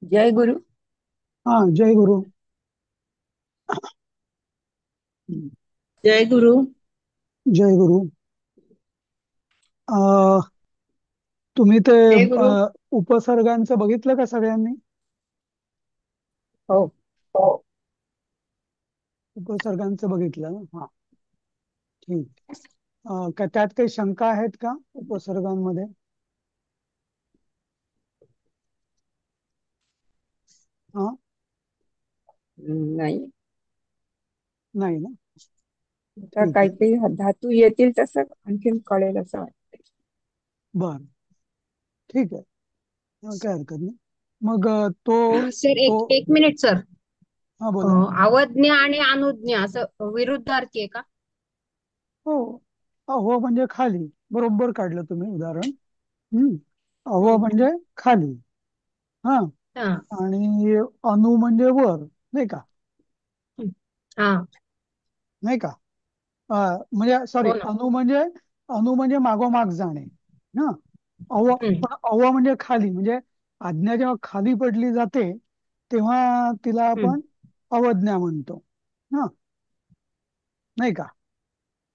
जय गुरु. हा, जय गुरु. हम्म, जय गुरु. जय गुरु. अ, तुम्ही ते जय गुरु. उपसर्गांचं बघितलं का सगळ्यांनी? हो. हो. उपसर्गांचं बघितलं ना? हा, ठीक. का त्यात काही शंका आहेत का उपसर्गांमध्ये? हा, नाही. नाही ना? तर ठीक आहे. काहीतरी धातू येतील तसं आणखीन कळेल असं वाटतं. बर, ठीक आहे. काय हरकत नाही. मग तो सर, तो एक एक मिनिट सर. हा, बोला. अवज्ञा आणि अनुज्ञा असं विरुद्धार्थी आहे का? हो. अहो म्हणजे खाली. बरोबर काढलं तुम्ही उदाहरण. हम्म. अहो हम्म. म्हणजे खाली. हा. हा. आणि अनु म्हणजे वर, नाही का? हम्म. हा. नाही का? म्हणजे सॉरी, हो ना. अनु म्हणजे मागोमाग जाणे. ना. हम्म. पण अव्वा म्हणजे खाली, म्हणजे आज्ञा जेव्हा खाली पडली जाते तेव्हा तिला हम्म. आपण अवज्ञा म्हणतो. ना, नाही का?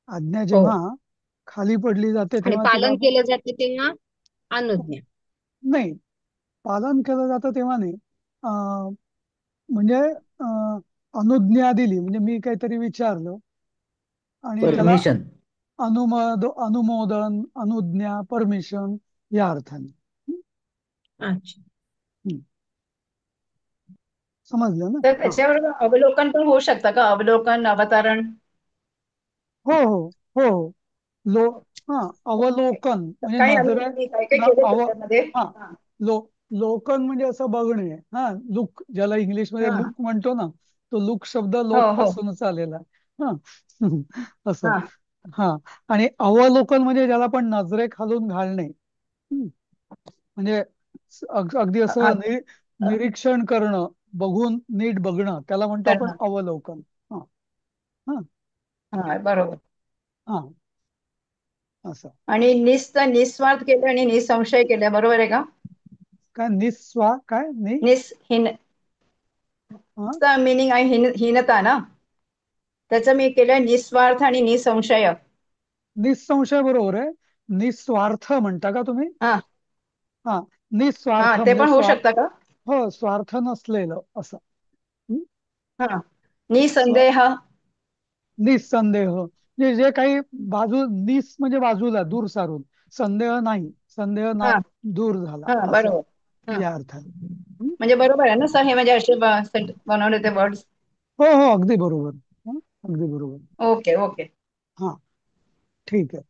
आज्ञा हो. जेव्हा खाली पडली जाते आणि तेव्हा तिला पालन आपण केलं जाते तेव्हा अनुज्ञा. नाही, पालन केलं जातं तेव्हा नाही. अं, म्हणजे अनुज्ञा दिली म्हणजे मी काहीतरी विचारलं आणि त्याला परमिशन. अनुमोदन, अनुज्ञा, परमिशन या अर्थाने. अच्छा. हं, समजलं ना? तर हा. त्याच्याबरोबर अवलोकन पण होऊ शकतं का? अवलोकन, अवतरण. हो, हो, हो, हो. लो हा, अवलोकन म्हणजे काही आम्ही नजरे मी काय काय न केले अव त्याच्यामध्ये. हा, हा. लो लोकन म्हणजे असं बघणे. हा, लुक ज्याला इंग्लिश मध्ये हा. लुक म्हणतो ना, तो लुक शब्द हो लोक हो. पासूनच आलेला आहे. हा. असं. हा. हा. आणि अवलोकन म्हणजे ज्याला पण नजरे खालून घालणे. हं. म्हणजे अगदी असं अच्छा. निरीक्षण करणं, बघून नीट बघणं, त्याला म्हणतो आपण करणं. अवलोकन. हा. हा. हा, बरोबर. हा, असं. आणि निस्वार्थ केलं आणि निसंशय केलं, बरोबर आहे का? काय काय नि निस हिन हा, मिनिंग आहे हीनता ना. त्याचं मी केलं निस्वार्थ आणि निसंशय. निसंशय बरोबर आहे. निस्वार्थ म्हणता का तुम्ही? हा. हा, हा, निस्वार्थ ते म्हणजे पण होऊ शकतं का? हो, स्वार्थ नसलेलं असं. हं? हा. स्व निसंदेह. निसंदेह म्हणजे जे काही म्हणजे बाजूला दूर सारून, संदेह नाही, संदेह हा. दूर झाला हा, असं, बरोबर. हा. या अर्थाने. हं? म्हणजे बरोबर आहे ना सर, हे म्हणजे असे बनवले ते वर्ड्स. हो, हो, अगदी बरोबर. हं? अगदी बरोबर. Okay okay. हा, ठीक आहे.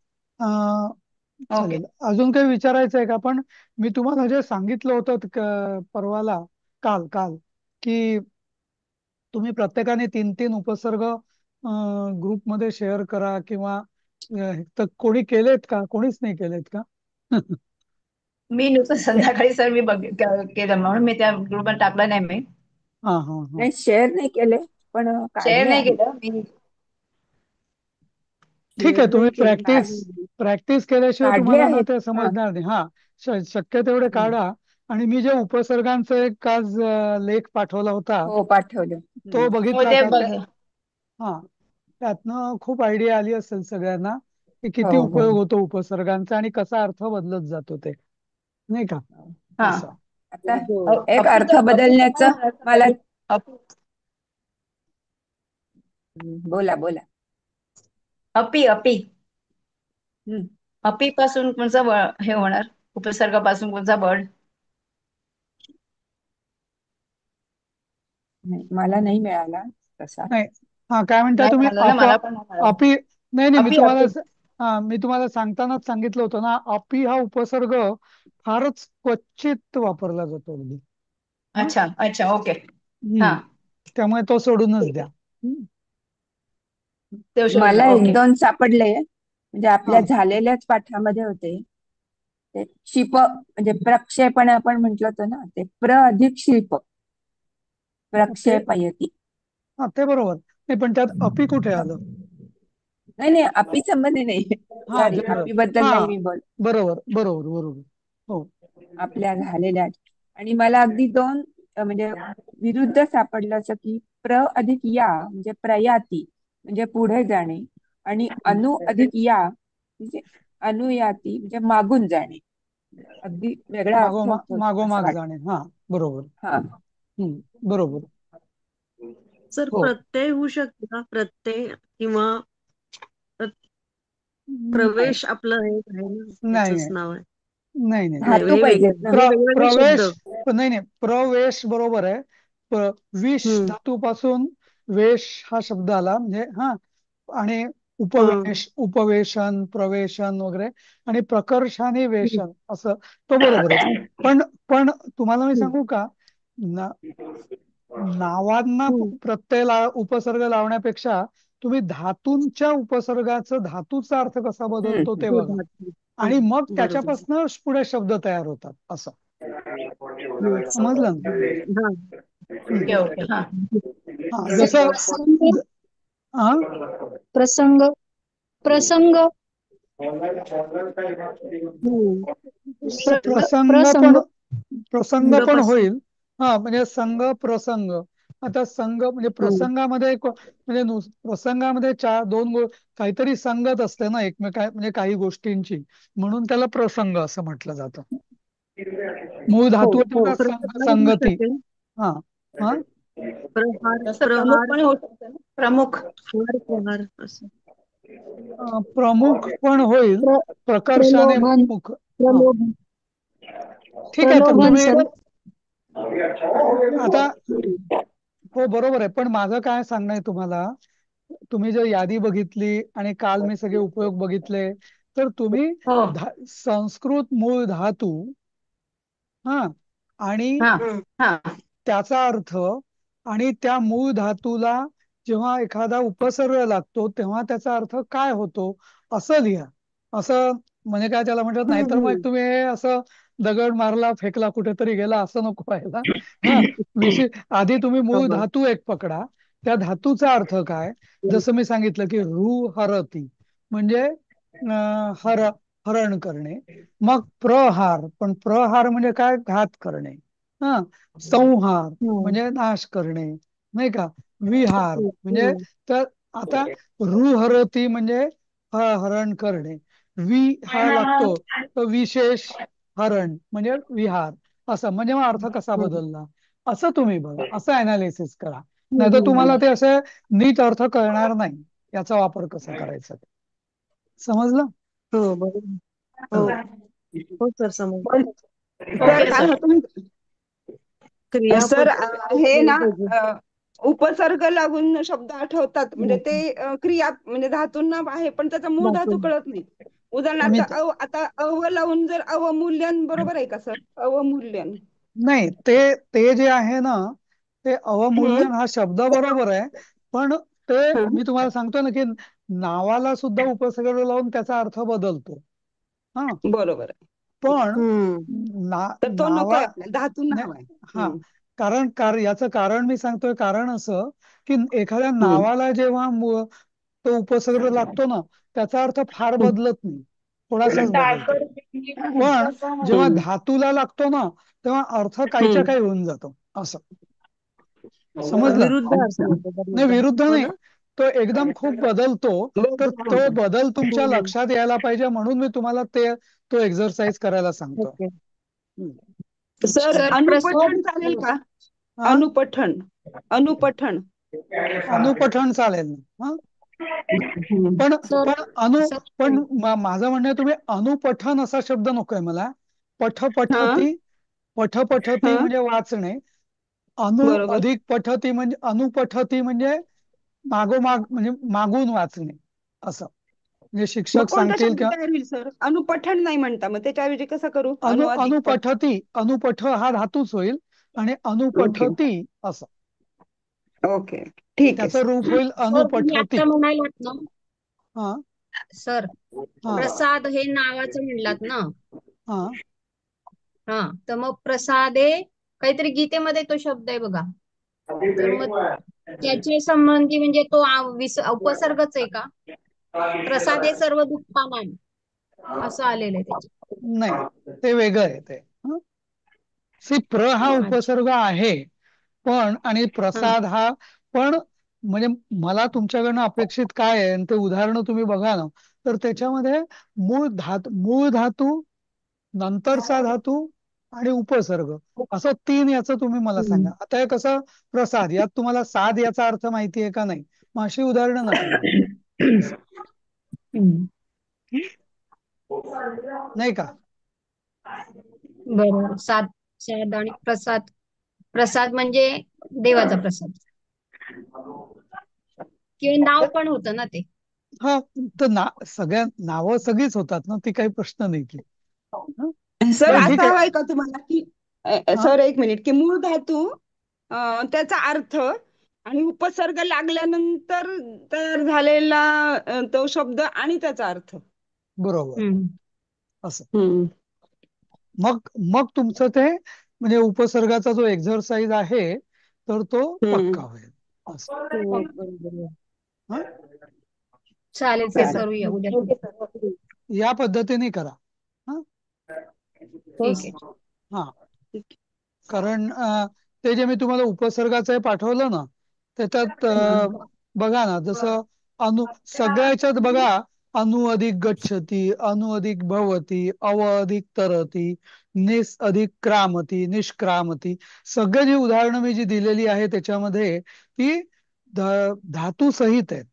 ओके. चालेल. अजून काही विचारायचं आहे का? पण मी तुम्हाला जे सांगितलं होतं परवाला, काल काल, की तुम्ही प्रत्येकाने तीन तीन उपसर्ग ग्रुपमध्ये शेअर करा किंवा तर कोणी केलेत का? कोणीच नाही केलेत का? मी नुसतं संध्याकाळी सर मी केलं म्हणून मी त्या ग्रुपवर टाकलं नाही मी. हा, हा, हा. नाही, शेअर नाही केले, पण शेअर काढले नाही आहेत. केलं मी. ठीक शेअर आहे, तुम्ही नाही केले प्रॅक्टिस प्रॅक्टिस केल्याशिवाय काढले तुम्हाला ना आहेत. ते हा. समजणार नाही. हा, शक्य तेवढे हम्म. काढा. आणि मी जे उपसर्गांचा एक आज लेख पाठवला होता, हो, पाठवलं. तो हो, बघितला ते का? हा, त्यातनं खूप आयडिया आली असेल सगळ्यांना की हो किती हो. उपयोग होतो उपसर्गांचा आणि कसा अर्थ बदलत जातो ते, नाही का? हा. असं. आता एक अर्थ बदलण्याचं मला. बोला बोला. अपी अपी. हम्म. अपी पासून कोणचा हे होणार? उपसर्गापासून कोणचा वर्ड? नाही, मला नाही मिळाला तसा. नाही. हा, काय म्हणताय नाही तुम्ही? मिळाला ना, मला पण नाही मिळाला. अपी नाही, नाही, अपी अपी. मी तुम्हाला सांगतानाच सांगितलं होतं ना, अपी हा उपसर्ग फारच क्वचित वापरला जातो अगदी. हा. अच्छा अच्छा, ओके. हा. हम्म. त्यामुळे तो सोडूनच ठीक द्या. आहे. हम्म. ते शोधलं, मला एक ओके. दोन सापडले, म्हणजे हा, आपल्या झालेल्याच पाठामध्ये होते. ते शिप म्हणजे प्रक्षेपण आपण म्हटलं होतं ना, ते अधिक शिल्प ते प्रक्षेपयती. हा, ते बरोबर नाही, पण त्यात अपी कुठे आलं? नाही नाही, आपली संबंधी नाही. हा, सॉरी, जनरल. आपी बद्दल हा, नाही मी बोल. बरोबर, बरोबर, बरोबर. हो. आपल्या झालेल्या. आणि मला अगदी दोन म्हणजे विरुद्ध सापडलं असं की प्र अधिक या म्हणजे प्रयाती म्हणजे पुढे जाणे आणि अनु अधिक या म्हणजे अनुयाती म्हणजे मागून जाणे. अगदी वेगळा अर्थ होतो असं मागोमाग वाटतं. जाणे. हा, बरोबर. हा. बरोबर. सर हो. प्रत्यय होऊ शकतो का? प्रत्यय किंवा नाही, प्रवेश आपलं हे आहे ना, नाही, त्याचंच नाही, नाव आहे. नाही, नाही. नाही, धातू हे पाहिजेत वेगळे ना. हे वेगवेगळे शब्द. प्रवेश. नाही, नाही, प्रवेश बरोबर आहे. विष हम्म धातूपासून वेश हा शब्द आला, म्हणजे हा. आणि हम्म उपवेशन, प्रवेशन वगैरे, आणि प्रकर्षाने वेशन असं, तो बरोबर आहे. पण पण तुम्हाला मी हम्म सांगू का, नावांना हम्म प्रत्यय उपसर्ग लावण्यापेक्षा तुम्ही धातूंच्या उपसर्गाचं धातूचा अर्थ कसा बदलतो ते हम्म. हो, बघा. धातू. आणि मग बरोबर. त्याच्यापासून पुढे शब्द तयार होतात असं. Yes. समजलं ना? हा. हम्म. Okay okay. हा. हा, सर जसं प्रसंग ज- हा, प्रसंग प्रसंग हम्म. प्रसंग पण प्रसंग संघपासून. होईल. हा, म्हणजे संघ प्रसंग. आता संघ म्हणजे हम्म. प्रसंगामध्ये म्हणजे प्रसंगामध्ये दोन काहीतरी संगत असते ना एकमेका, म्हणजे काही गोष्टींची, म्हणून त्याला प्रसंग असं म्हटलं जातं. मूळ हो धातू हो, होता प्रहार होऊ संगती. शकेल. हा. हा. प्रहार तसं प्रमुख प्रहार पण होऊ शकतं ना, प्रमुख. हार प्रहार असं. प्रमुख पण होईल. प्र, प्रकर्षाने प्रलोभन मुख. हा, प्रलोभन ठीक आहे. तर प्रलोभन तुम्ही सर. आता, हो बरोबर आहे. पण माझं काय सांगणं आहे तुम्हाला, तुम्ही जर यादी बघितली आणि काल मी सगळे उपयोग बघितले, तर तुम्ही हो. संस्कृत मूळ धातू, हा, आणि हा. हा. त्याचा अर्थ, आणि त्या मूळ धातूला जेव्हा एखादा उपसर्ग लागतो तेव्हा त्याचा अर्थ काय होतो, असं लिहा. असं म्हणजे काय त्याला म्हणतात, नाहीतर मग हम्म. तुम्ही हे असं दगड मारला, फेकला, कुठेतरी गेला, असं नको व्हायला. हा, आधी तुम्ही मूळ हो. धातू एक पकडा. त्या धातूचा अर्थ काय, जसं मी सांगितलं की हरती म्हणजे हरण करणे. मग प्रहार, पण प्रहार म्हणजे काय, घात करणे. हा, संहार हम्म. म्हणजे नाश करणे, नाही का. विहार म्हणजे, हम्म. तर आता हरती म्हणजे हरण करणे. हा लागतो, तर विशेष हरण म्हणजे विहार, असं. म्हणजे मग अर्थ कसा हम्म. बदलला, असं तुम्ही बघा, असं अनालिसिस करा. नाही तर हम्म. तुम्हाला ते असं नीट अर्थ कळणार नाही, याचा वापर कसा करायचा ते. समजलं? हो बरोबर. हो हं. हो सर, समज. पण सर ओके काय सर. होतं सर क्रियापद हे ना पाहिजे. उपसर्ग लागून शब्द आठवतात म्हणजे हम्म. ते क्रिया म्हणजे धातूंना आहे पण त्याचा मूळ धातू दाखवून. कळत नाही. उदाहरणार्थ मी आता लावून जर अवमूल्यन बरोबर आहे का सर? अवमूल्यन. नाही, ते ते जे आहे ना, ते हम्म. अवमूल्यन हा शब्द बरोबर आहे. पण ते, हम्म. मी तुम्हाला सांगतो ना की नावाला सुद्धा उपसर्ग लावून त्याचा अर्थ बदलतो. हा, बरोबर आहे. पण हम्म. तर तो नकोय आपल्याला धातूंना नाही, हवाय. हा, याचं कारण मी सांगतोय. कारण असं की एखाद्या हम्म. नावाला जेव्हा तो उपसर्ग लागतो ना, त्याचा अर्थ फार हम्म. बदलत नाही, थोडासाच बदलतो. पण जेव्हा हम्म. धातूला लागतो ना, तेव्हा अर्थ काहीच्या हम्म. काही होऊन जातो, असं. समजलं? विरुद्ध अर्थ अच्छा. होतो नाही, बरोबर. विरुद्ध हो नाही, ना. तो एकदम खूप बदलतो. तर तो बदल तुमच्या हम्म. लक्षात यायला पाहिजे, म्हणून मी तुम्हाला तो एक्झरसाइज करायला सांगतो. ओके. सर सर अनुपठण चालेल का? हा, अनुपठण. अनुपठण. अनुपठण चालेल ना. हा, हम्म. पण सर पण अनु सर पण माझं म्हणणं आहे, तुम्ही अनुपठन असा शब्द नकोय मला. हा. पठपठती हा. म्हणजे वाचणे. बरोबर. अधिक पठती म्हणजे, अनुपठती म्हणजे मागोमाग, म्हणजे मागून वाचणे, असं. म्हणजे मग शिक्षक कोणता सांगतील शब्द किंवा तयार होईल सर? अनुपठण नाही म्हणता मग त्याच्याऐवजी कसं करू? अनुअधिक पठ. अनुपठ हा धातूच होईल, आणि ओके. अनुपठती असं. ओके. ठीक आहे त्याचं सर. रूप होईल सर तुम्ही अनुपठती. आता म्हणालात ना हा. सर, हा. प्रसाद हे नावाचं म्हणलात ना. हा. हा, तर मग प्रसादे काहीतरी गीतेमध्ये तो शब्द आहे बघा. तर मग त्याच्या संबंधी म्हणजे तो उपसर्गच आहे का? प्रसादे सर्व दुःखानां असं आलेलं आहे त्याच्यात. नाही, ते वेगळं आहे ते. हं? प्र हा अच्छा. उपसर्ग आहे, पण आणि हा. प्रसाद हा पण, म्हणजे मला तुमच्याकडनं अपेक्षित काय आहे, आणि ते उदाहरण तुम्ही बघा ना, तर त्याच्यामध्ये मूळ धातू, नंतरचा धातू आणि उपसर्ग, असं तीन याचं तुम्ही मला सांगा. आता हे कसं, प्रसाद यात तुम्हाला साध याचा अर्थ माहिती आहे का नाही, मग अशी उदाहरणं नका देऊ. हम्म. हं? नाही का? बरोबर. साध साध आणि प्रसाद. प्रसाद म्हणजे देवाचा प्रसाद किंवा नाव पण होतं ना ते. हा, तर सगळ्या नावं सगळीच होतात ना, ती काही प्रश्न नाही की. हं? सर बरं ठीक आता आहे. हवाय का तुम्हाला की हा, सर एक मिनिट की मूळ धातू त्याचा अर्थ आणि उपसर्ग लागल्यानंतर तयार झालेला तो शब्द आणि त्याचा अर्थ. बरोबर. हम्म. असं हम्म. मग मग तुमचं ते, म्हणजे उपसर्गाचा जो एक्झरसाइज आहे, तर तो हम्म. पक्का होईल. असं. हो, बरोबर आहे. हा, चालेल ते सर, स- करूया उद्या. या पद्धतीने करा. हा, हो ठीक आहे. सर. हा. ठीक कारण ते जे मी तुम्हाला उपसर्गाचं हे पाठवलं ना, त्याच्यात बघा ना, जसं सगळ्या ह्याच्यात बघा, अनु अधिक गच्छती, अनु अधिक भवती, अव अधिक तरती, निस अधिक क्रामती, निष्क्रामती, सगळे जी उदाहरणं मी जी दिलेली आहे त्याच्यामध्ये, ती धातू सहित आहेत.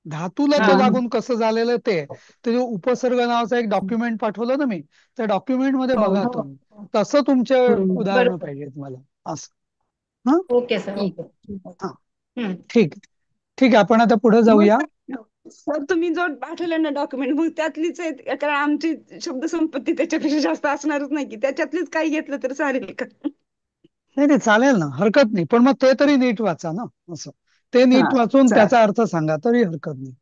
धातूला हा. तो लागून कसं झालेलं ते जो उपसर्ग नावाचा एक डॉक्युमेंट पाठवलं ना मी, त्या डॉक्युमेंट मध्ये हो. बघा तुम्ही, तसं तुमचे हम्म. उदाहरणं बरोबर. पाहिजेत मला. असं. हा, ओके सर, ठीक. ओके. हा, हम्म. ठीक ठीक आहे, आपण आता पुढे जाऊया. सर तुम्ही जो पाठवलं ना डॉक्युमेंट, मग त्यातलीच आहेत, कारण आमची शब्दसंपत्ती त्याच्यापेक्षा जास्त असणारच नाही की त्याच्यातलीच काही घेतलं तर चालेल का? नाही नाही, चालेल ना, हरकत नाही, पण मग ते तरी नीट वाचा ना. असं ते हा नीट वाचून चालेल. त्याचा अर्थ सांगा तरी हरकत नाही.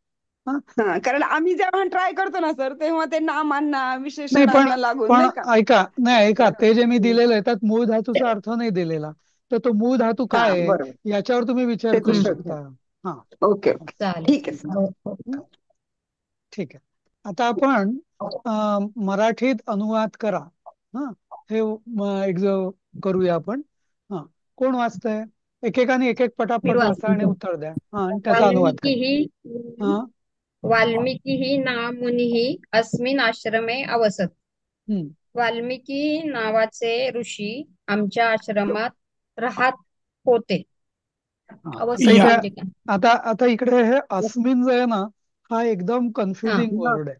हा, हा, कारण आम्ही जेव्हा ट्राय करतो ना सर, तेव्हा ते नामांना नाही, पण विशेषणांना लागून पण नाही का. ऐका, ते जे मी दिलेलं आहे त्यात मूळ धातूचा अर्थ नाही दिलेला, तर तो मूळ धातू हा काय आहे बरोबर, याच्यावर तुम्ही विचार त्याचा करू शोध घ्या. शकता. हा, ओके ओके, चालेल. ठीक आहे सर. हो, हो. हं, ठीक आहे. आता आपण मराठीत अनुवाद करा. हा, हे करूया आपण. हा, कोण वाचतंय? एकेकाने एक एक मी पटापट वाचा आणि वाचते. उत्तर द्या, हा, आणि त्याचा अनुवाद वाल्मिकी करा. ही हा. वाल्मिकी नामुनिः अस्मिन् आश्रमे अवसत. हम्म. वाल्मिकी नावाचे ऋषी आमच्या आश्रमात राहत होते. हा, आता अवसत इथे, म्हणजे काय? आता आता इकडे हे अस्मिन जो आहे ना, हा एकदम हा. कन्फ्युजिंग वर्ड आहे.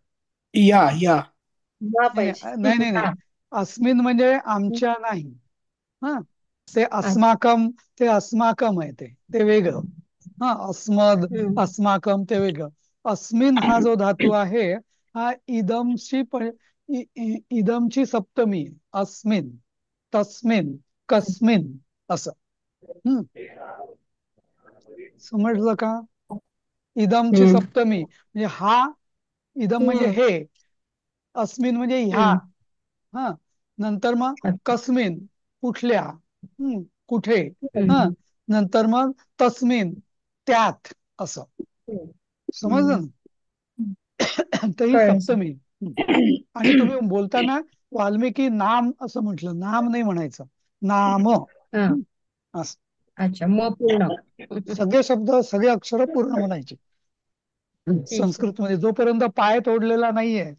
या नाही नाही नाही नाही. हा. अस्मिन म्हणजे आमच्या नाही. हा, ते अच्छा. अस्माकम, ते अस्माकम आहे, ते ते वेगळं. हा, अस्मद, हम्म. अस्माकम ते वेगळं. अस्मिन हा जो धातू आहे, हा इदमची सप्तमी आहे. अस्मिन, तस्मिन, कस्मिन, असं. हम्म, समजलं का? इदमची हम्म. सप्तमी म्हणजे हा, इदम म्हणजे हे, अस्मिन म्हणजे ह्या. हम्म. हा, नंतर मग अच्छा. कस्मिन, कुठल्या, कुठे. हा, हम्म. नंतर मग तस्मिन, त्यात, असं. समजलं हम्म. ना? तर ही कळलं सर. सप्तमी. आणि तुम्ही बोलताना वाल्मिकी नाम असं म्हटलं, नाम नाही म्हणायचं, नाम. हा. असं. अच्छा, मग पूर्ण. सगळे शब्द, सगळे अक्षर पूर्ण म्हणायचे. ठीक आहे. संस्कृतमध्ये जोपर्यंत पाय तोडलेला नाहीये,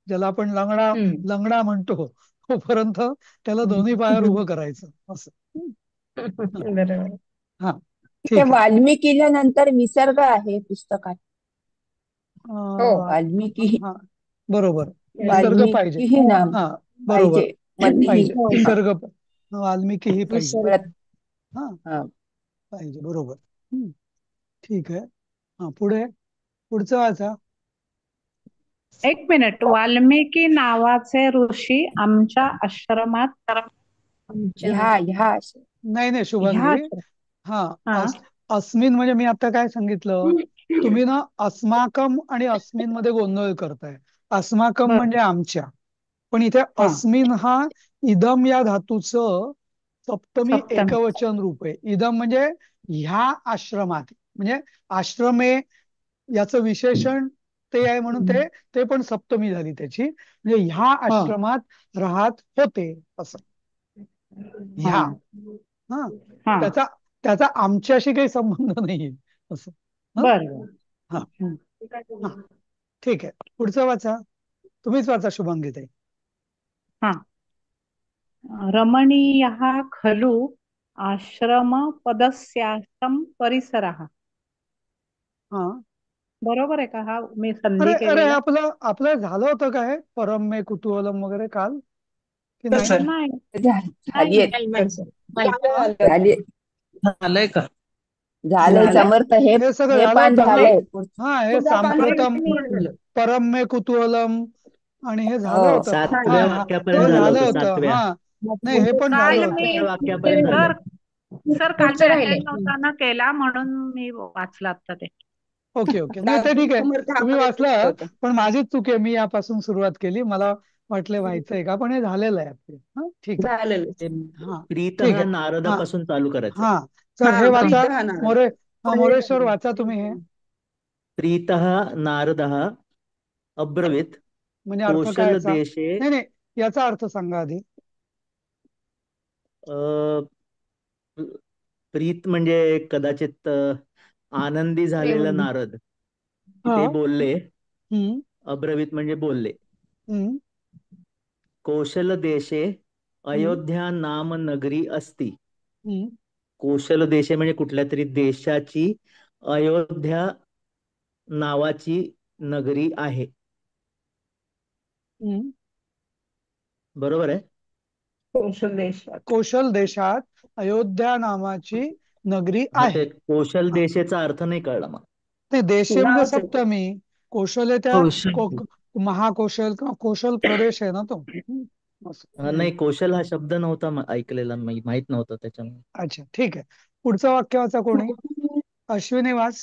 ज्याला आपण लंगडा हम्म. लंगडा म्हणतो, तोपर्यंत त्याला दोन्ही पायावर उभं करायचं. असं. हं. बरोबर. हा, ते ठीक आहे. वाल्मिकीला नंतर विसर्ग आहे पुस्तकात. हो. वाल्मिकी, हा, बरोबर. विसर्ग पाहिजे. वाल्मिकी ही नाम हा, बरोबर. पाहिजे मध्येही. पाहिजे हो. हा, विसर्ग, वाल्मिकी ही पाहिजे. विसर्ग. परत. हा, हा. पाहिजे, बरोबर. ठीक आहे. हा, पुढे, पुढचं वाचा. एक मिनिट. वाल्मिकी नावाचे ऋषी आमच्या आश्रमात आमच्या ह्या नाही नाही, ह्या शुभांगी. हा, हा अस्मिन म्हणजे मी आता काय सांगितलं, तुम्ही ना अस्माकम आणि अस्मिन मध्ये गोंधळ करताय. अस्माकम बर म्हणजे आमच्या, पण इथे हा अस्मिन हा इदम या धातूचं सप्तमी सप्तमी. एकवचन रूप आहे. इदम म्हणजे ह्या आश्रमात, म्हणजे आश्रमे याचं विशेषण ते आहे, म्हणून ते ते पण सप्तमी झाली त्याची, म्हणजे ह्या हो आश्रमात राहत होते, असं. ह्या. हा हा हा त्याचा त्याचा आमच्याशी काही संबंध नाहीये असं. हा बर बर. हा हम्म. हा ठीक आहे. पुढचं वाचा. तुम्हीच वाचा शुभांगी ताई. हा रमणीयः खलु आश्रम पदस्याश्रम परिसरः. हा बरोबर आहे का? हा मी अरे संधी अरे केलेला आपलं आपलं झालं होतं काय परम मे कुतूहलम वगैरे काल की हो नाही? सर, नाही झाली नाही. आहेत. नाही सर, नाही. झाली झालंय का? झालंय झालंय समर्थ. हे हे सगळं हे झालं पान होतं ना? झालंय. हा हे पुढचं पान हे सांप्रतम पूर्ण. परम मे कुतूहलम आणि हे झालं हो होतं. हा 7व्या हा वाक्यापर्यंत हे झालं झालं होतं. होतं. 7व्या हा नाही हे पण झालं काल होतं. मी 7व्या वाक्यापर्यंत झालंय. सर सर काल मी पुढचं राहिले. अटेंड नव्हता ना केला म्हणून मी वाचलं आता ते. ओके ओके नाही ते ठीक आहे. समर्थ तुम्ही आम्हाला दिसलं वाचलं होतं. पण माझीच चूक आहे. मी यापासून सुरुवात केली. मला वाटलं व्हायचंय का पण हे झालेलं आहे आपलं. हा ठीक आहे. झालेलं. ते हा प्रीतः ठीक आहे. हा नारदापासून चालू करायचं. हा सर हा हे वाचा. प्रीत हा ना. मोरे हा मोरेश्वर वाचा तुम्ही हे. प्रीतः नारदः अब्रवीत म्हणजे अर्थ काय कौशल याचा? देशे नाही नाही याचा अर्थ सांगा आधी. अ, प्रीत म्हणजे कदाचित आनंदी झालेला प्रेम. नारद हा ते बोलले. हम्म अब्रवीत म्हणजे बोलले. हम्म कौशल देशे हम्म अयोध्या नाम नगरी असती. हम्म कौशल देशे म्हणजे कुठल्या तरी देशाची अयोध्या नावाची नगरी आहे. हम्म बरोबर आहे. कौशल देशात. कौशल देशात अयोध्या नावाची नगरी हा आहे. ते कौशल हा देशेचा अर्थ नाही कळला मग. ते देशे म्हणजे नावच आहे. सप्तमी. कौशल्य त्या कौशल महाकौशल किंवा कौशल प्रदेश आहे ना तो. असं. नाही, कौशल हा शब्द नव्हता ऐकलेला, माहित नव्हतं त्याच्यामुळे. अच्छा ठीक आहे. पुढचं वाक्य वाचा कोणी. अश्विनी वाच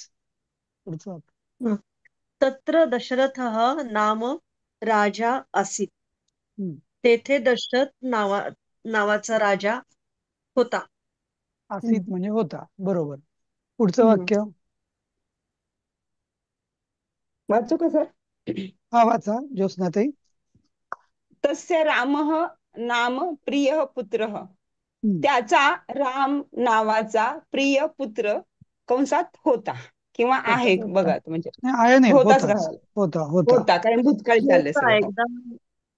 पुढचं वाक्य. तत्र दशरथः नाम राजा आसीत्. हम्म. तेथे दशरथ नावाचा राजा होता. आसीत म्हणजे होता. बरोबर. पुढचं हम्म. वाक्य. वाचू का सर? हा वाचा ज्योत्स्नाताई. तस्य रामः नाम प्रिय पुत्रः. हम्म. त्याचा राम नावाचा प्रिय पुत्र कंसात होता किंवा आहे होता. बघा म्हणजे नाही, आहे नाही होताच होताच. राहावा. होता होता. होता कारण भूतकाळी चाललंय होता सगळं. हो. एकदम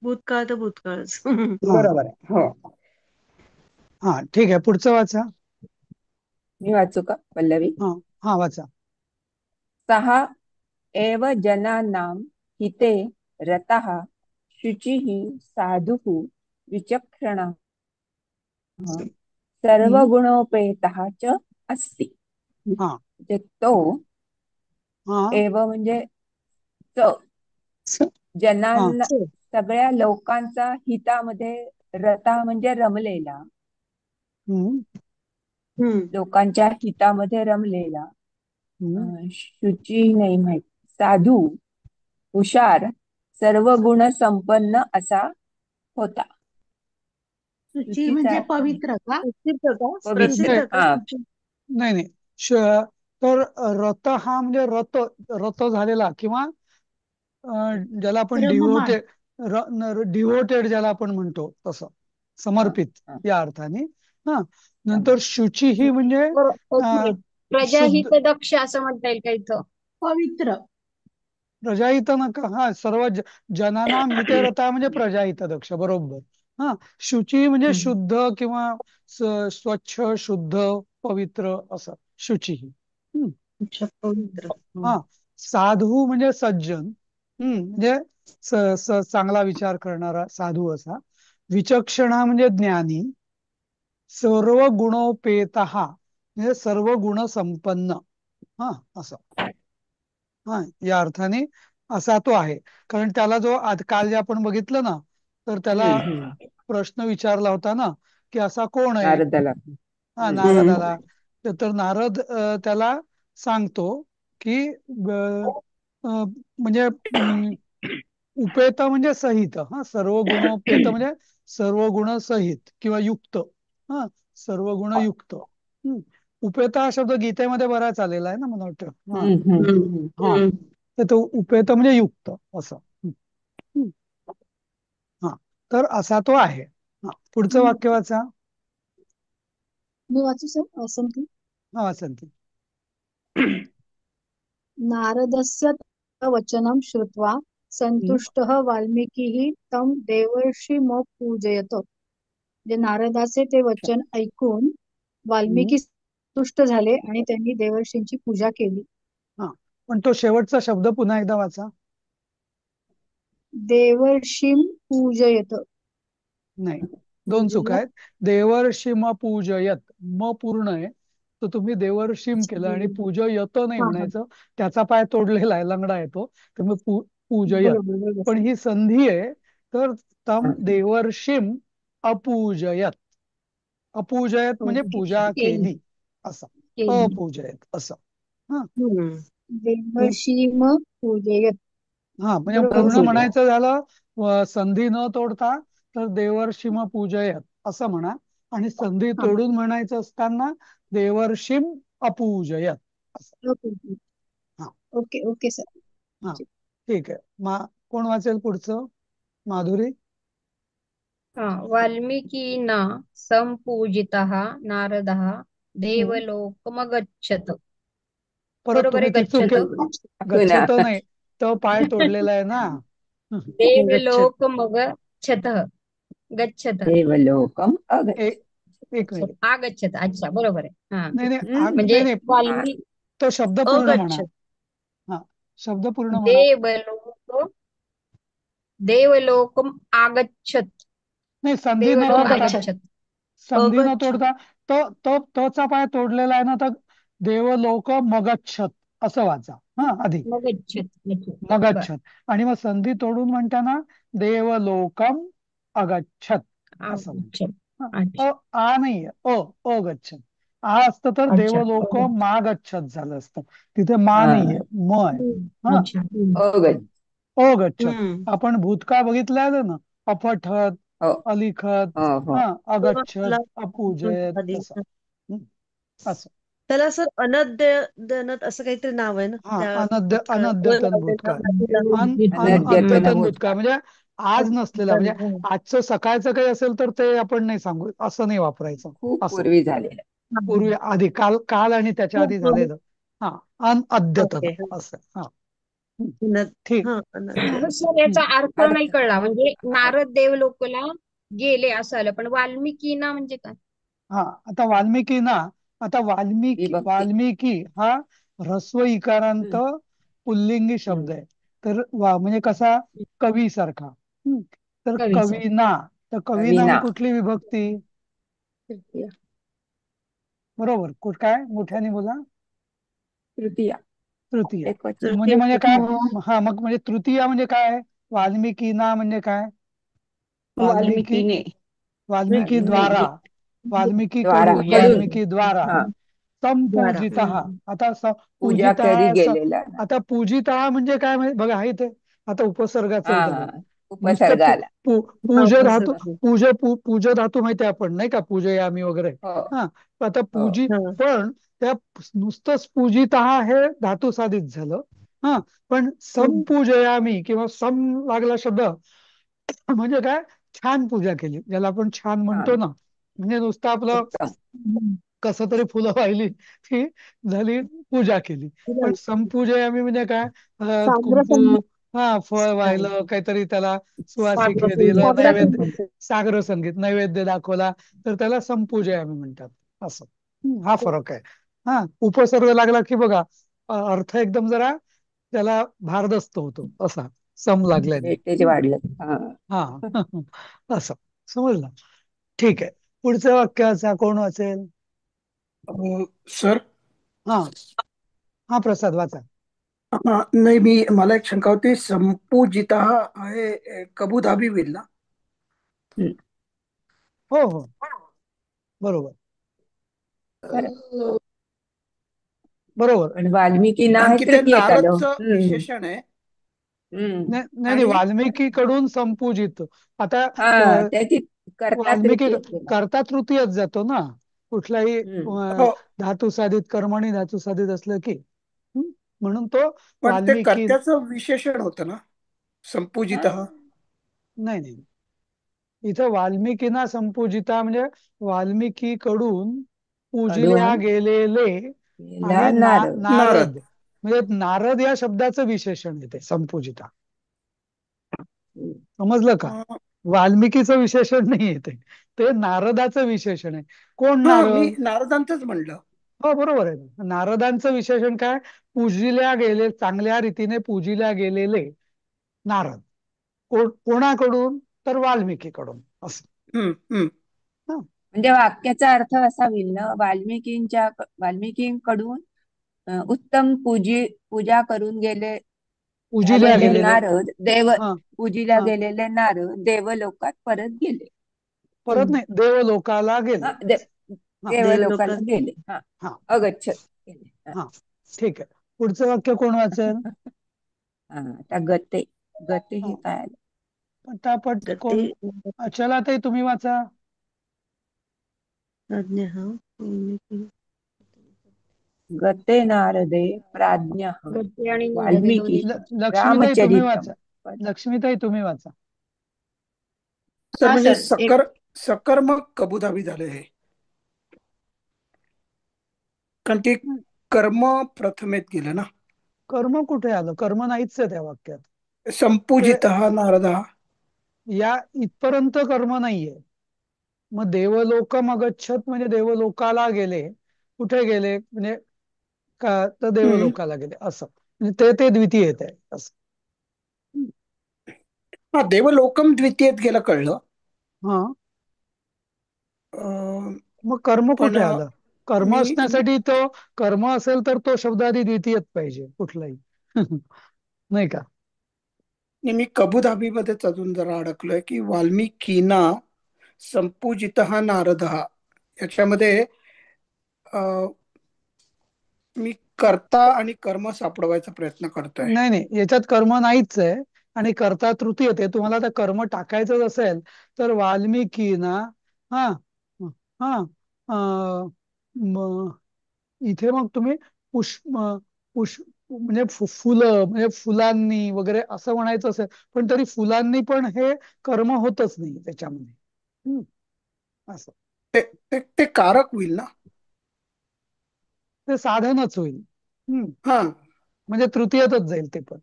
भूतकाळ तर भूतकाळच. हा बरोबर आहे. हो. हा ठीक आहे. पुढचं वाचा. मी वाचू का पल्लवी? हा हा वाचा. सहा एव जनानां हिते रतः शुचिः साधुः विचक्षणः हम्म. सर्वगुणोपेतः च अस्ति. हा म्हणजे तो हा एव म्हणजे च हा जनांना सगळ्या लोकांचा हितामध्ये रता म्हणजे रमलेला. हम्म हम्म. लोकांच्या हितामध्ये रमलेला. हम्म शुची नाही माहित. साधू हुशार सर्व गुण संपन्न असा होता. शुची शुचीचा म्हणजे अर्थ पवित्र का? प्रसिद्ध का? पवित्र. प्रसिद्ध का? हा नाही नाही तर रत हा म्हणजे रत रत झालेला किंवा ज्याला आपण रममाण. डिव्होटेड ज्याला आपण म्हणतो तसं हा समर्पित हा या अर्थाने. हा नंतर शुची ही म्हणजे ओके. शुद्ध. प्रजाहित दक्ष असं म्हणता येईल का इथं? पवित्र. प्रजाहित नका. हा सर्व जनानाम हिते रता म्हणजे प्रजाहित दक्ष बरोबर. हा शुची म्हणजे शुद्ध किंवा स्वच्छ शुद्ध पवित्र असं शुची ही. अच्छा, पवित्र. हा साधू म्हणजे सज्जन. म्हणजे चांगला विचार करणारा साधू असा. विचक्षण म्हणजे ज्ञानी. सर्व गुणोपेत म्हणजे सर्व गुण संपन्न. हा असं. हा या अर्थाने असा तो आहे. कारण त्याला जो काल जे आपण बघितलं ना तर त्याला प्रश्न विचारला होता ना की असा कोण आहे. नारदाला. हा नारदाला. तर नारद त्याला सांगतो की म्हणजे उपेत म्हणजे सहित. हा सर्व गुणोपेत म्हणजे सर्व गुण सहित किंवा युक्त. हा सर्व गुण युक्त. उपेत हा शब्द गीतेमध्ये बराच आलेला आहे ना मला वाटतं. हा हा तर तो उपेत म्हणजे युक्त असं. हा तर असा तो आहे. हा पुढचं वाक्य वाचा. मी वाचू सर वासंती. हा वासंती. नारदस्य वचनं श्रुत्वा संतुष्टः वाल्मीकिः तं देवर्षिमपूजयत. म्हणजे नारदाचे ते वचन ऐकून वाल्मिकी संतुष्ट झाले आणि त्यांनी देवर्षींची पूजा केली. हा, पण तो शेवटचा शब्द पुन्हा एकदा वाचा. देवर्षीं पूजयत. नाही, दोन चुका आहेत. देवर्षिम पूजयत, म पूर्ण आहे, तर तुम्ही देवर्षिम केलं आणि पूजयत नाही हा हा म्हणायचं. त्याचा पाय तोडलेला आहे, लंगडा आहे तो, त्यामुळे पूजयत. बरोबर बरोबर पण सर. ही संधी आहे, तर तम देवर्षिम अपूजयत. अपूजयत म्हणजे ओके पूजा केली केली असं, केली. अपूजयत असं. हा देवर्षीम पूजयत. हा, म्हणजे बरोबर पूर्ण सर. म्हणायचं झालं संधी न तोडता तर देवर्षिम पूजयत असं म्हणा, आणि संधी हा तोडून म्हणायचं असताना देवर्षिम अपूजयत असं. ओके हा ओके ओके सर. हा ठीक आहे. कोण वाचेल पुढचं? माधुरी. वाल्मीकिना संपूजितः नारदः हम्म. देवलोकमगच्छत. परत बरोबर तुम्ही आहे, ते गच्छत. गच्छत नाही, तो पाय तोडलेला आहे ना. गच्छत. देवलोकमगच्छत. गच्छत. देवलोकम अगच्छ. एक एक मिनिट. आगच्छत. अच्छा, बरोबर आहे. हा, नाही नाही म्हणजे नाही नाही, वाल्मी तो शब्द पूर्ण म्हणा. अगच्छत. हा, शब्द पूर्ण म्हणा. देवलोक देवलोकम आगच्छत. नाही, संधी न देवलोक तोडता, अगच्छत. आगच्छत. संधी न अगच्छत. तोडता तो तो तोचा पाय तोडलेला आहे ना, तर देवलोक मगच्छत असं वाचा. हा, आधी मगच्छत. अच्छा, बर. मगच्छत, आणि मग संधी तोडून म्हणताना देवलोकम अगच्छत असं आगच्छत. म्हणा. अच्छा आ नाहीये, अगच्छत. आ असतं तर अच्छा. देवलोक मागच्छत झालं असतं. तिथे मा हा नाहीये, म आहे. हा, अच्छा. अगच्छ. अगच्छत. हम्म. आपण भूतकाळ बघितलं ना, अफठत, हो अलिखत, हो हो. हा, तो अगच्छत, आपला अपूजयत आधी असं. हं, असं. त्याला सर अनद्यनत असं काहीतरी नाव आहे ना हा, त्या भूतकाळ अनद्यतन भूतकाळ. अनद्यतन अद्यतन भूतकाळ भूतकाळ. म्हणजे आज नसलेला, म्हणजे आजचं सकाळचं काही असेल तर ते आपण नाही सांगू, असं नाही वापरायचं. खूप असं पूर्वी झालेलं. पूर्वी, आधी, काल काल आणि त्याच्या आधी झालेलं. हा, अद्यतन ओके. असं. हा, हं, अनद ठीक. हा अनद्य. सर, याचा अर्थ आता नाही कळला. म्हणजे हा, नारद देवलोकला गेले असं आलं, पण वाल्मिकीना म्हणजे काय? हा, आता वाल्मिकी ना, आता विभक्ती. वाल्मिकी हा ह्रस्व इकारांत हम्म, पुल्लिंगी हम्म. शब्द आहे. तर म्हणजे कसा, कवी सारखा. तर कवीचं. कवीना, तर कवीना ही कवीना. कुठली विभक्ती? तृतीया. बरोबर, काय मोठ्याने बोला. तृतीया. तृतीय. एकवचन. म्हणजे तृतीय म्हणजे काय? पुरुष. हा, मग म्हणजे तृतीया म्हणजे काय? वाल्मिकीना म्हणजे काय? वाल्मिकी, वाल्मिकीने. वाल्मिकी द्वारा, वाल्मिकी वाल्मिकी द्वारा कडून, कडून. वाल्मिकी द्वारा हा, द्वारा. संपूजित. हम्म. आता पूजा पूजित, करी गेलेला ना. आता पूजित म्हणजे काय बघा, आहे ते. आता उपसर्गाचं हा, इथं बघा. नुसतं उपसर्ग आला. हा पूज धातू, उपसर्ग. पूज धातू माहिती आहे आपण, नाही का, पूजयामी वगैरे. हो हा, आता हो. हा पण त्या नुसतंच पूजित हे धातू साधित झालं. हा, पण संपूजयामी किंवा सम लागला शब्द म्हणजे काय, छान पूजा केली, ज्याला आपण छान म्हणतो छान. ना. म्हणजे नुसतं आपलं उत्तम. कसं तरी फुलं वाहिली, ती झाली, पूजा केली. पण संपूजयामी म्हणजे काय, साग्र कुंकू, संगीत. हा, फळ हा. वाहिलं, काहीतरी त्याला साग्र सुवासिक हे दिलं, संगीत. साग्र नैवेद्य, संगीत. सागर संगीत, नैवेद्य दाखवला, तर त्याला संपूजयामी म्हणतात. असं. हा फरक आहे. हा, उपसर्ग लागला की बघा, अर्थ एकदम जरा त्याला भारदस्त होतो, असा सम लागल्याने. वेटेज वाढलं. हा. हा असं समजलं. ठीक आहे, पुढचं वाक्याचा कोण वाचेल? सर, हा हा, प्रसाद वाचा. नाही, मला एक शंका होती. संपूजिता आहे, कबूधाबी होईल ना? हम्म. हो हो, बरोबर बरं. बरोबर. पण वाल्मिकी ना कारण हे की ते तृतीयक आलं. नारदचं हम्म. विशेषण आहे. हम्म. नाही नाही नाही, आणि वाल्मिकी कडून संपूजित. आता हा, त्याची कर्ता वाल्मिकी तृतीयक केला. करता तृतीयच जातो ना, कुठलाही हम्म. हो, धातू साधित, कर्मणी धातू साधित असलं की. हं? म्हणून तो पण ते वाल्मिकी. कर्त्याचं विशेषण होतं ना, संपूजित. हा. नाही नाही, इथं वाल्मिकीना संपूजिता म्हणजे वाल्मिकी कडून पूजिल्या कडून गेलेले गेला आणि नारद. नारद नारद. म्हणजे नारद या शब्दाचं विशेषण येते संपूजिता. समजलं का? अं, वाल्मिकीचं विशेषण नाही येते, ते नारदाचं विशेषण आहे. कोण हा मी नारद? नारदांचंच म्हणलं. हो बरोबर आहे. नारदांचं विशेषण काय? पूजिल्या गेले, चांगल्या रीतीने पूजिल्या गेलेले नारद. कोणाकडून? तर वाल्मिकीकडून असं. हम्म हम्म हं. म्हणजे वाक्याचा अर्थ असा होईल ना, वाल्मिकींकडून उत्तम पूजा करून पूजिल्या गेलेले गेलेले. नारद हा पूजिल्या हा गेलेले नारद देवलोकात परत गेले. परत नाही, देवलोकाला गेले. हा, हा देवलोकाला देवलोकात गेले. हा, हा अगच्छत गेले. हा. हा ठीक आहे. पुढचं वाक्य कोण वाचेल? हा, आता गते गते हे हा, काय आलं? पटापट गते कोण? अचलाताई तुम्ही वाचा. प्राज्ञः गते नारदे प्राज्ञः गद्य आणि नारदे दोन्ही वाल्मिकी लक्ष्मीताई तुम्ही रामचरितम. वाचा. लक्ष्मीताई तुम्ही वाचा. तर हा म्हणजे सर एक सकर्मक कबुधाबी झाले हे, कारण ते हं. कर्म प्रथमेत गेलं ना. कर्म कुठे आलं? कर्म नाहीच आहे त्या वाक्यात. ते संपूजित नारद. या इथपर्यंत कर्म नाहीये. मग देवलोकम अगच्छत म्हणजे देवलोकाला गेले. कुठे गेले म्हणजे तर हम्म देवलोकाला गेले असं. म्हणजे ते द्वितीय येत आहे असं. हा देवलोकम द्वितीयेत गेलं कळलं. हा अं, मग कर्म पण कुठे आलं? कर्म मी असण्यासाठी तो कर्म असेल तर तो शब्द आधी द्वितीयत पाहिजे कुठलाही. नाही का? मी कबुधाबी मध्येच अजून जरा अडकलोय की वाल्मिकीना संपूजित नारद याच्यामध्ये अं, मी कर्ता आणि कर्म सापडवायचा प्रयत्न करतोय. नाही नाही, याच्यात कर्म नाहीच आहे. आणि कर्ता तृतीय येते. तुम्हाला आता कर्म टाकायचं असेल तर वाल्मिकी ना. हा हा म- इथे मग तुम्ही पुष्प पुष्प म्हणजे फुलं म्हणजे फुलांनी वगैरे असं म्हणायचं असेल, पण तरी फुलांनी पण हे कर्म होतच नाही त्याच्यामध्ये. हम्म, असं. ते ते ते कारक होईल ना. ते साधनच होईल. हा म्हणजे तृतीयतच जाईल ते पण.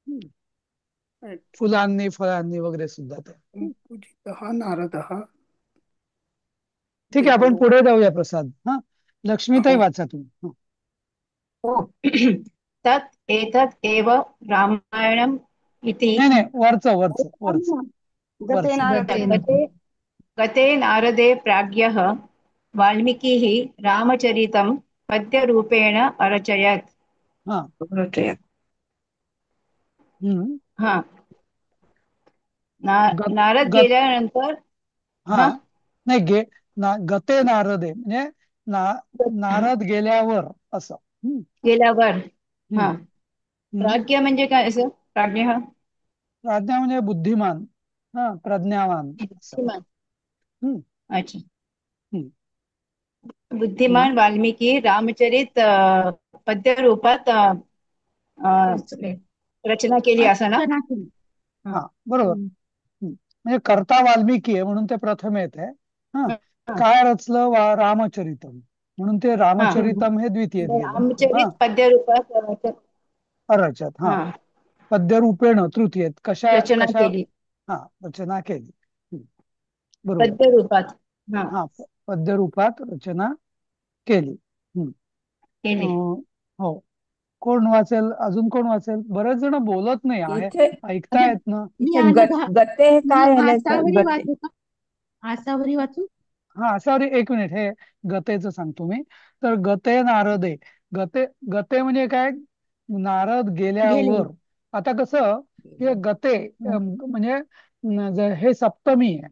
हम्म, फुलांनी फळांनी वगैरे सुद्धा ते. संपूजित नारद ठीक आहे, आपण देवलो. पुढे जाऊया प्रसाद. हा लक्ष्मीताई हो वाचा तुम्ही. हं. हो तत् एतत् एव रामायणम् इति नाही नाही, वरचं वरचं वरचं गते वरचं. नारदे गते गते नारदे प्राज्ञः वाल्मीकिः रामचरितं पद्यरूपेण अरचयत्. हा रचयत्. हम्म हा गत नारद गत गेल्यानंतर हा हा नाही गते नारदे म्हणजे ना नारद गेल्यावर असं. हम्म गेल्यावर हम्म हा हम्म प्राज्ञ म्हणजे काय असं? प्राज्ञ प्राज्ञा म्हणजे बुद्धिमान. हा प्रज्ञावान असं. बुद्धिमान. हम्म अच्छा. हम्म हम्म बुद्धिमान वाल्मिकी रामचरित पद्य रूपात रचना केली असं ना? रचना केली. हा. हा बरोबर. हम्म. म्हणजे कर्ता वाल्मिकी आहे म्हणून ते प्रथम येत आहे. हा हा काय रचलं रामचरितम म्हणून ते हा रामचरितम हे द्वितीयेत गेलं. हा रामचरित पद्य रूपात रचत. हा हा पद्यरूपेण तृतीयेत कशा रचना कशा. केली हा रचना केली. हम्म, बरोबर. पद्य रूपात हा हा पद्यरूपात रचना केली. हम्म. केली. हो. कोण वाचेल? अजून कोण वाचेल? बरेच जण बोलत नाही आहे. इथे ऐकतायत ना. मी इथे आणि गते मी काय आलंय सर? आसावरी गते वाचू का? आसावरी वाचू? हा सॉरी एक मिनिट, हे गतेचं सांगतो मी. तर गते नारदे. गते म्हणजे काय? नारद गेले. गेल्यावर. आता कसं हे गते म्हणजे हे सप्तमी आहे.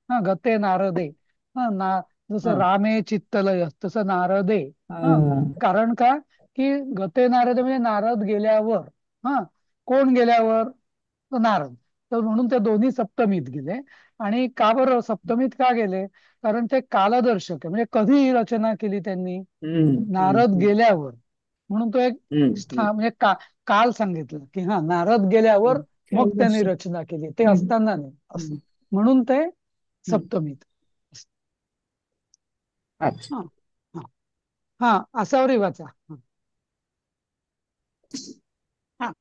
हा गते नारदे. हा जसं हा रामे चित्तलय तसं नारदे. हा हा कारण का की गते नारदे म्हणजे नारद गेल्यावर. हा कोण गेल्यावर? तर नारद. तर म्हणून ते दोन्ही सप्तमीत गेले. आणि का बरं सप्तमीत का गेले? कारण ते कालदर्शक आहे. म्हणजे कधी रचना केली त्यांनी? हम्म हम्म नारद हम्म गेल्यावर. म्हणून तो एक हम्म म्हणजे काल सांगितलं की हा नारद गेल्यावर हम्म मग त्यांनी कालदर्शक. रचना केली, ते हम्म. असताना नाही असं. हम्म म्हणून ते हम्म. सप्तमीत. अच्छा. हा हा असावरी वाचा. हा.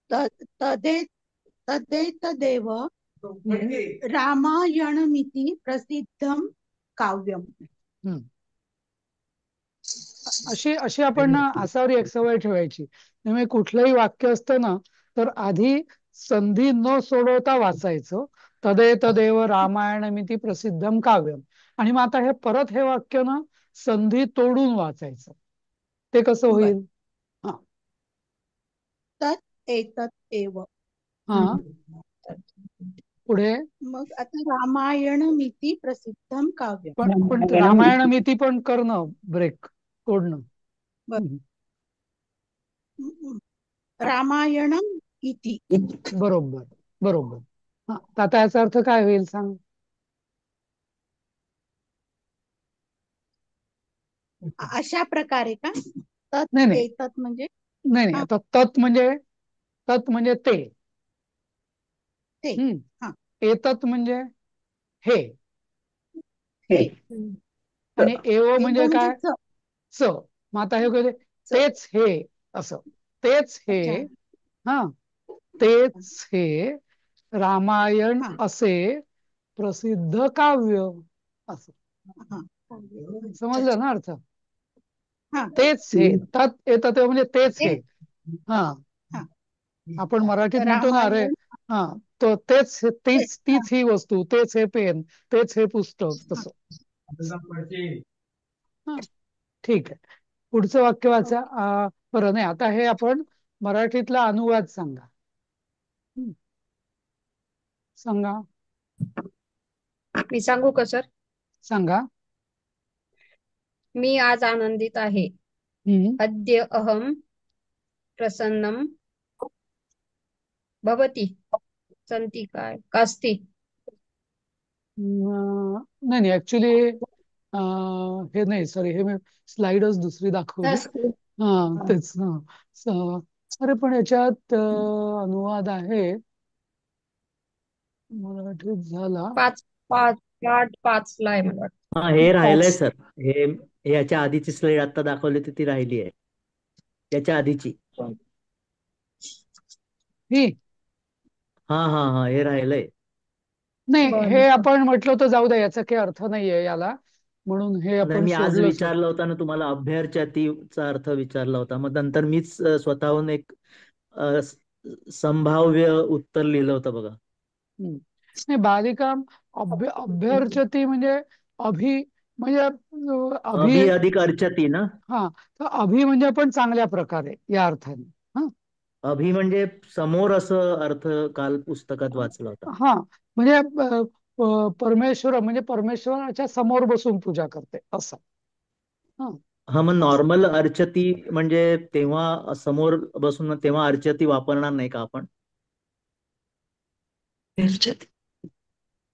तदे तदेतदेव रामायणमिति प्रसिद्धं काव्यम. अशी अशी आपण ना असावरी एक सवय ठेवायची. त्यामुळे कुठलंही वाक्य असतं ना तर आधी संधी न सोडवता वाचायचं. तदेतदेव रामायणमिति प्रसिद्धम काव्यम. आणि मग आता हे परत हे वाक्य ना संधी तोडून वाचायचं. ते कसं बर. होईल? हा तत् एतत् एव. हा पुढे. मग आता रामायणमिति प्रसिद्धं काव्यम. पण रामायणमिति पण करणं ब्रेक तोडणं. बर. रामायणम इति. बरोबर बरोबर. हा तर आता याचा अर्थ काय होईल सांग? अशा प्रकारे का? तत् नाही नाही एतत् म्हणजे नाही नाही. हा, आता तत् म्हणजे ते. ते. हा. एतत् म्हणजे हे. हे. आणि एव एव म्हणजे म्हणजे काय? च. मग आता हे कधी च. तेच हे असं. तेच हे. अच्छा. हा तेच हे रामायण हा. असे प्रसिद्ध काव्य असं. हा. समजलं अच्छा. ना अर्थ? हा. तेच हे तत् येतात म्हणजे तेच हे. ते. हा हा. आपण मराठीत म्हणतो ना अरे रामायण हा तो तेच ते. तीच हा. तीच ही वस्तू, तेच हे पेन, तेच हे पुस्तक, हा. तसं. हा ठीक आहे. पुढचं वाक्य वाचा. बरं नाही आता हे आपण मराठीतला अनुवाद सांगा. सांगा मी सांगू का सर? सांगा. मी आज आनंदित आहे. अद्य अहम प्रसन्नम भवती संती काय कास्ती. नाही नाही ऍक्च्युली हे नाही सॉरी हे मी स्लाइडच दुसरी दाखवली. हा तेच. अरे पण याच्यात अनुवाद आहे मराठीत झाला. 5 ला आहे मला वाटतं. हा हे राहिलंय सर. हे याच्या आधीची स्लाइड आता दाखवली ती राहिली आहे. त्याच्या आधीची. ही हा हा हा हे राहिलंय. नाही हे बरं. आपण म्हटलं तर जाऊ द्या याचा काही अर्थ नाहीये याला म्हणून हे नाही आपण मी आज सोडलं. विचारलं होता ना तुम्हाला अभ्यर्चतीचा अर्थ विचारला होता. मग नंतर मीच स्वतःहून एक संभाव्य उत्तर लिहिलं होतं बघा. नाही बालिकाम अभ्यर्चती म्हणजे अभि म्हणजे अभि अधिक अर्चती ना. हा तर अभि म्हणजे आपण चांगल्या प्रकारे या अर्थाने. हा अभि म्हणजे समोर असं अर्थ काल पुस्तकात वाचला होता. हा म्हणजे परमेश्वर म्हणजे परमेश्वराच्या समोर बसून पूजा करते असं. हा हा मग नॉर्मल अर्चती म्हणजे तेव्हा समोर बसून तेव्हा अर्चती वापरणार नाही का आपण?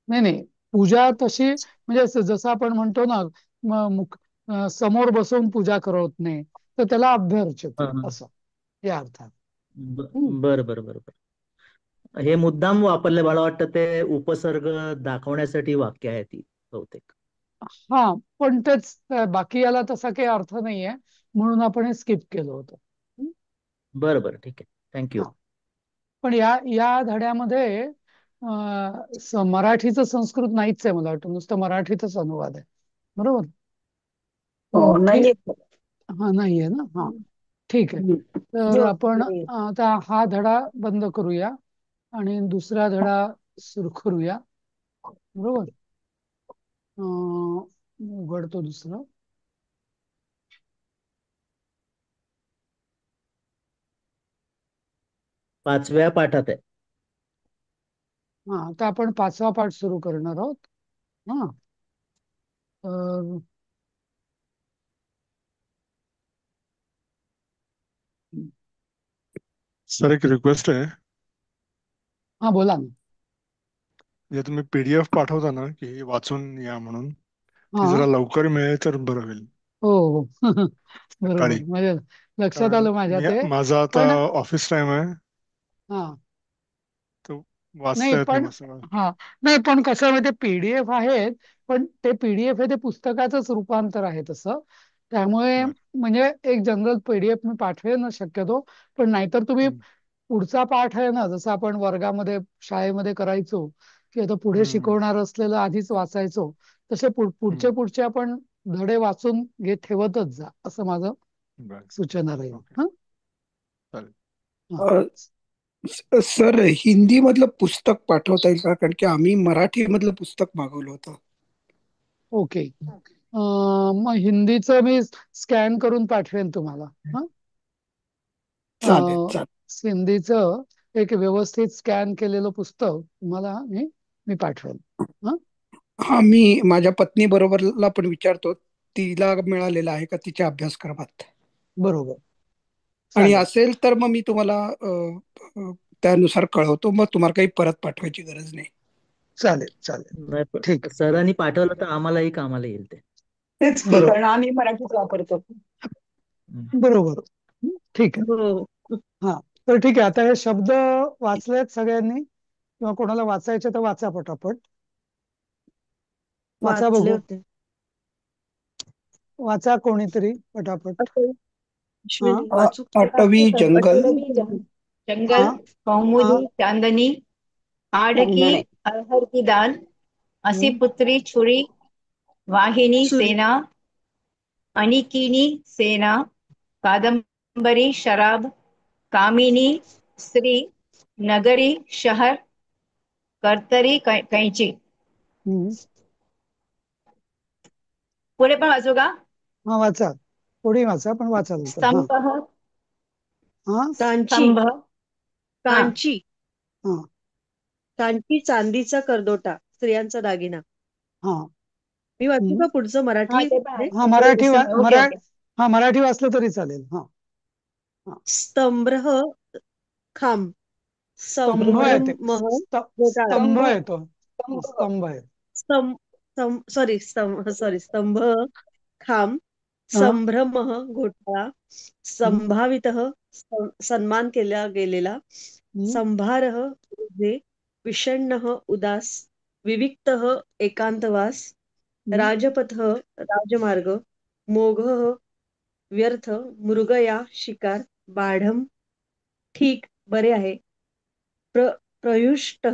नाही नाही पूजा तशी म्हणजे जसं आपण म्हणतो ना समोर बसून पूजा करत नाही तर त्याला अभ्यर्चती असं या अर्थात. बर बर बर बर. हे मुद्दाम वापरले मला वाटतं ते उपसर्ग दाखवण्यासाठी वाक्य आहे ती बहुतेक. हा पण तेच बाकी याला तसा काही अर्थ नाहीये म्हणून आपण हे स्किप केलं होतं. बरं बरं ठीक आहे थँक्यू. पण या धड्यामध्ये मराठीचं संस्कृत नाहीच आहे मला वाटतं नुसतं मराठीतच अनुवाद आहे. बरोबर. हो नाहीये. हा नाहीये ना. हा ठीक आहे. तर आपण आता हा धडा बंद करूया आणि दुसरा धडा सुरू करूया. बरोबर. उघडतो दुसरा. पाचव्या पाठात आहे. हा आता आपण 5वा पाठ सुरू करणार आहोत. हा सर एक रिक्वेस्ट आहे. हा बोला ना. जे तुम्ही पीडीएफ पाठवता ना की वाचून या म्हणून ती हा जरा लवकर मिळेल तर बरं होईल. हो हो बरोबर सकाळी म्हणजे लक्षात कारण आलं माझ्या ते. माझा आता पण ऑफिस टाइम आहे हा तो नाही वाचता येत नाही पण मग सगळं. हा नाही पण कसं माहिती पीडीएफ आहेत पण ते PDF आहे ते पुस्तकाचंच रूपांतर आहे तसं. त्यामुळे बर म्हणजे एक जनरल PDF मी पाठवेन शक्यतो. पण नाहीतर तुम्ही हम्म, पुढचा पाठ आहे ना, जसं आपण वर्गामध्ये शाळेमध्ये करायचो की आता पुढे हम्म, शिकवणार असलेलं आधीच वाचायचो, तसे हम्म. पुढचे आपण धडे वाचून घेत ठेवतच जा, असं माझं बर सूचना राहील. ओके हा चालेल. हा. सर, हिंदी मधलं पुस्तक पाठवता येईल का? कारण की आम्ही मराठी मधलं पुस्तक मागवलं होतं. ओके. मग हिंदीचं मी स्कॅन करून पाठवेन तुम्हाला. हा. चालेल अं, चालेल. हिंदीचं एक व्यवस्थित स्कॅन केलेलं पुस्तक तुम्हाला मी पाठवेन. हा. हा, मी माझ्या पत्नी बरोबरला पण विचारतो, तिला मिळालेला आहे का तिच्या अभ्यासक्रमात. बरोबर. आणि चालेल असेल तर मग मी तुम्हाला अ, त्यानुसार कळवतो. मग तुम्हाला काही परत पाठवायची गरज नाही. चालेल चालेल. नाही ठीक पण सरांनी पाठवलं तर आम्हालाही कामाला येईल ते. तेच की, बरोबर कारण आम्ही मराठीच वापरतो. हम्म. बरोबर. ठीक आहे. हो हा. तर ठीक आहे, आता हे शब्द वाचलेत सगळ्यांनी, किंवा कोणाला वाचायचे तर वाचा पटापट. वाचा वाचले बघू. होते. वाचा कोणीतरी पटापट. हा अश्विनी वाचू का? अटवी जंगल. जंगल, हा हा. कौमुदी, चांदनी, आड़ की चांदणे. अरहर की दाल, असी हम्म, पुत्री छुरी, वाहिनी सुरी सेना, अनिकिनी सेना, कादंबरी शराब, कामिनी स्त्री, नगरी शहर, कर्तरी कैची. हम्म. पुढे पण वाचू का? हा वाचा. थोडी वाचा पण वाचा लवकर. हा. स्तंभ, हा कांची स्तंभ, हा कांची हा कांची चांदीचा करदोटा, स्त्रियांचा दागिना. हा. मी वाचू हम्म. का पुढचं हा मराठी ते पण आहे. मध्ये? हा पुढे मराठी दिसेल. Okay okay. हा मराठी वाचलं तरी चालेल. हा हा. स्तंभ खांब, स्तंभ येते. संभ्रम घोटाळा. स्तंभ स्तंभ, येतो. स्तंभ, स्तंभ आहे. स्तंभ खांब, हा संभ्रम घोटाळा, हम्म, संभावित सन्मान केला गेलेला, हम्म, संभार ओझे, विषण्ण उदास, विविक्त एकांतवास, हम्म, राजपथ राजमार्ग, मोघ व्यर्थ, मृगया शिकार, बाढम ठीक बरे आहे, प्रयुष्ट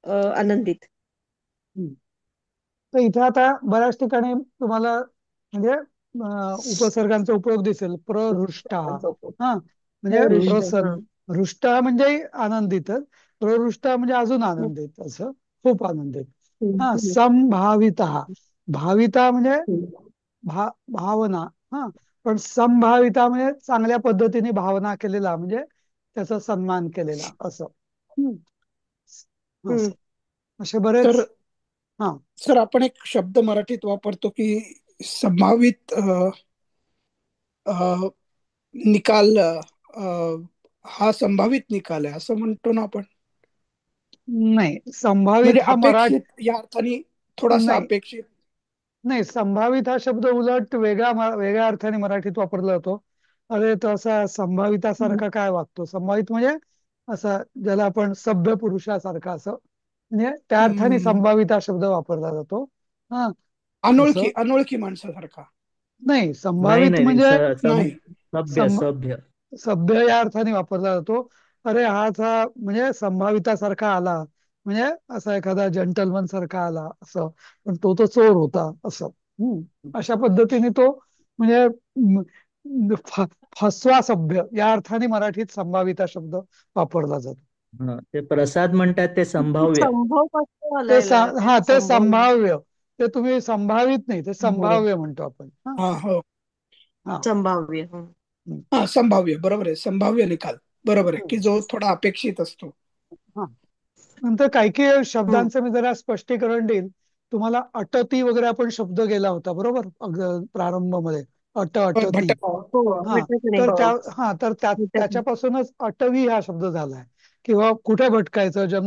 आनंदित. हम्म. तर इथे आता बऱ्याच ठिकाणी तुम्हाला म्हणजे उपसर्गांचा उपयोग दिसेल. प्रहृष्टा, हा म्हणजे हृष्ट हा. प्रसन्न. हृष्टा म्हणजे आनंदितच, प्रहृष्टा म्हणजे अजून आनंदित, असं खूप आनंदित. हा. संभाविता, भाविता म्हणजे भावना. हा. पण संभाविता म्हणजे चांगल्या पद्धतीने भावना केलेला, म्हणजे त्याचा सन्मान केलेला, असं. हम्म. असं असे तर बरेच. हा. सर, आपण एक शब्द मराठीत वापरतो की संभावित अ, निकाल, हा संभावित निकाल आहे असं म्हणतो ना आपण. नाही, संभावित म्हणजे हा मराठी. अपेक्षित या अर्थाने, थोडासा नाही अपेक्षित. नाही, संभावित हा शब्द उलट वेगळ्या अर्थाने मराठीत वापरला जातो. अरे तो असा संभावितासारखा काय वागतो, संभावित म्हणजे असा ज्याला आपण सभ्य पुरुषासारखा, असं म्हणजे त्या अर्थाने हम्म, संभावित हा शब्द वापरला जातो. हा. अनोळखी तसं अनोळखी माणसासारखा. नाही, नाही संभावित नाही नाही म्हणजे नाही. सभ्य सं सभ्य. सभ्य या अर्थाने वापरला जातो. अरे हाच हा म्हणजे संभावितासारखा आला, म्हणजे असा एखादा जंटलमन सारखा आला, असं. पण तो चोर होता, असं. अशा पद्धतीने तो म्हणजे फसवा सभ्य या अर्थाने मराठीत संभाविता शब्द वापरला जातो. हा, ते प्रसाद म्हणतात ते संभाव्य. संभव कसं आलाय हा, ते संभव संभाव्य. ते तुम्ही संभावित नाही, ते संभाव्य म्हणतो आपण. हा हा, हो. हा. संभाव्य. हम्म. हा, संभाव्य, बरोबर आहे. संभाव्य निकाल बरोबर आहे, की हो. जो थोडा अपेक्षित असतो. हा. नंतर काही काही हम्म. शब्दांचं मी जरा स्पष्टीकरण देईन तुम्हाला. अटती वगैरे आपण शब्द गेला होता, बरोबर, प्रारंभामध्ये. अटती. भटक. हो हा. भटकणे. तर त्याच्यापासूनच अटवी हा शब्द झालाय. किंवा कुठे भटकायचं, जंगलात